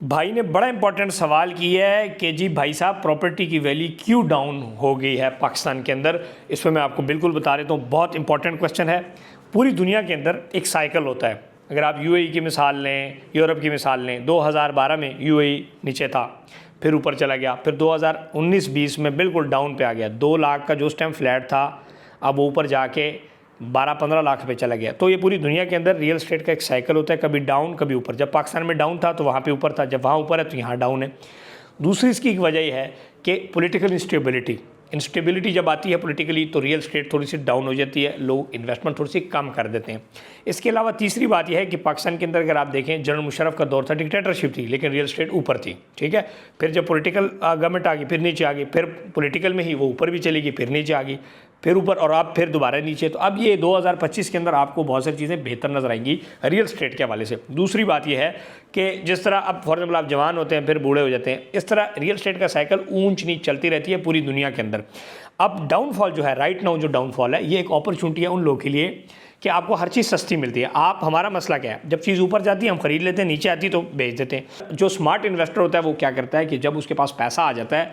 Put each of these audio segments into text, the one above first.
भाई ने बड़ा इंपॉर्टेंट सवाल किया है कि जी भाई साहब प्रॉपर्टी की वैल्यू क्यों डाउन हो गई है पाकिस्तान के अंदर। इसमें मैं आपको बिल्कुल बता देता हूँ, बहुत इंपॉर्टेंट क्वेश्चन है। पूरी दुनिया के अंदर एक साइकिल होता है। अगर आप यूएई की मिसाल लें, यूरोप की मिसाल लें, 2012 में यूएई नीचे था, फिर ऊपर चला गया, फिर 2019-20 में बिल्कुल डाउन पे आ गया। 2 लाख का जो उस टाइम फ्लैट था अब ऊपर जाके 12-15 लाख पे चला गया। तो ये पूरी दुनिया के अंदर रियल एस्टेट का एक साइकिल होता है, कभी डाउन कभी ऊपर। जब पाकिस्तान में डाउन था तो वहाँ पे ऊपर था, जब वहाँ ऊपर है तो यहाँ डाउन है। दूसरी इसकी एक वजह यह है कि पॉलिटिकल इंस्टेबिलिटी जब आती है पॉलिटिकली तो रियल एस्टेट थोड़ी सी डाउन हो जाती है, लोग इन्वेस्टमेंट थोड़ी सी कम कर देते हैं। इसके अलावा तीसरी बात यह है कि पाकिस्तान के अंदर अगर आप देखें, जनरल मुशर्रफ का दौर था, डिक्टेटरशिप थी, लेकिन रियल एस्टेट ऊपर थी, ठीक है। फिर जब पॉलिटिकल गवर्नमेंट आ गई फिर नीचे आ गई, फिर पॉलिटिकल में ही वो ऊपर भी चली गई, फिर नीचे आ गई, फिर ऊपर, और आप फिर दोबारा नीचे। तो अब ये 2025 के अंदर आपको बहुत सारी चीज़ें बेहतर नजर आएंगी रियल एस्टेट के हवाले से। दूसरी बात यह है कि जिस तरह अब फॉर एग्जाम्पल आप जवान होते हैं फिर बूढ़े हो जाते हैं, इस तरह रियल एस्टेट का साइकिल ऊंच नीच चलती रहती है पूरी दुनिया के अंदर। अब डाउनफॉल जो है, राइट नाउ जो डाउनफॉल है, ये एक अपॉर्चुनिटी है उन लोगों के लिए कि आपको हर चीज़ सस्ती मिलती है। आप, हमारा मसला क्या है, जब चीज़ ऊपर जाती है हम खरीद लेते हैं, नीचे आती है तो बेच देते हैं। जो स्मार्ट इन्वेस्टर होता है वो क्या करता है कि जब उसके पास पैसा आ जाता है,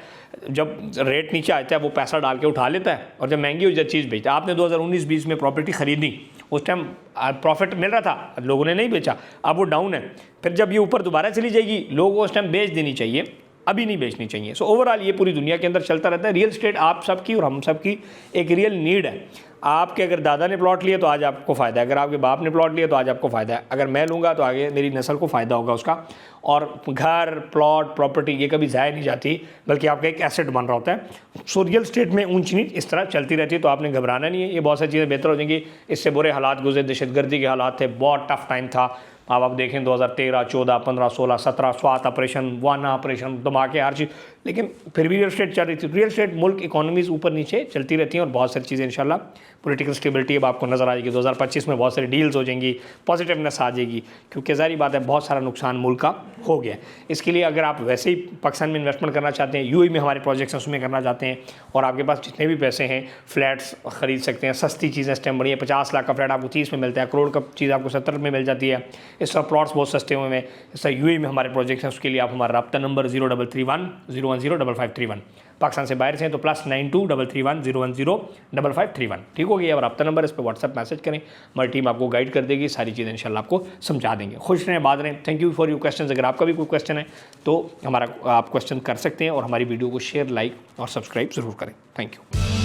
जब रेट नीचे आता है वो पैसा डाल के उठा लेता है, और जब महंगी हो जाए चीज़ बेचता है। आपने 2019-20 में प्रॉपर्टी खरीदी, उस टाइम प्रॉफिट मिल रहा था, लोगों ने नहीं बेचा, अब वो डाउन है। फिर जब ये ऊपर दोबारा चली जाएगी, लोगों को उस टाइम बेच देनी चाहिए, अभी नहीं बेचनी चाहिए। सो ओवरऑल ये पूरी दुनिया के अंदर चलता रहता है। रियल एस्टेट आप सबकी और हम सबकी एक रियल नीड है। आपके अगर दादा ने प्लॉट लिया तो आज आपको फ़ायदा है, अगर आपके बाप ने प्लॉट लिया तो आज आपको फ़ायदा है, अगर मैं लूँगा तो आगे मेरी नस्ल को फ़ायदा होगा उसका। और घर, प्लॉट, प्रॉपर्टी ये कभी ज़ाया नहीं जाती, बल्कि आपका एक एसेट बन रहा होता है। सो रियल एस्टेट में ऊंच नीच इस तरह चलती रहती है, तो आपने घबराना नहीं है। ये बहुत सारी चीज़ें बेहतर हो जाएंगी। इससे बुरे हालात गुजरे, दहशतगर्दी के हालात थे, बहुत टफ टाइम था। अब आप देखें 2013, 14, 15, 16, 17 स्वात ऑपरेशन, वाना ऑपरेशन, धमाके, हर चीज़, लेकिन फिर भी रियल एस्टेट चल रही थी। रियल एस्टेट मुल्क इकोनॉमीज़ ऊपर नीचे चलती रहती हैं, और बहुत सारी चीज़ें इंशाल्लाह पॉलिटिकल स्टेबिलिटी अब आपको नज़र आ जाएगी। 2025 में बहुत सारी डील्स हो जाएंगी, पॉजिटिवनेस आ जाएगी, क्योंकि ज़ाहिर बात है बहुत सारा नुकसान मुल्क का हो गया। इसके लिए अगर आप वैसे ही पाकिस्तान में इन्वेस्टमेंट करना चाहते हैं, यूएई में हमारे प्रोजेक्ट्स हैं उसमें करना चाहते हैं, और आपके पास जितने भी पैसे हैं फ्लैट्स खरीद सकते हैं, सस्ती चीज़ें इस टाइम बड़ी है। 50 लाख का फ्लैट आपको 30 में मिलता है, करोड़ का चीज़ आपको 70 में मिल जाती है। इस तरह प्लॉट्स बहुत सस्ते हुए हैं। इस तरह यूएई में हमारे प्रोजेक्ट्स हैं, उसके लिए आप हमारा रब्ता नंबर 0331 010 5531, पाकिस्तान से बाहर से हैं तो +92 331 010 5531, ठीक हो गया। और रब्ता नंबर, इस पर व्हाट्सएप मैसेज करें, हमारी टीम आपको गाइड कर देगी, सारी चीज़ें इंशाल्लाह आपको समझा देंगे। खुश रहें, बात रहें। Thank you for your question. अगर आपका भी कोई क्वेश्चन है तो हमारा आप क्वेश्चन कर सकते हैं, और हमारी वीडियो को शेयर, लाइक और सब्सक्राइब ज़रूर करें। Thank you.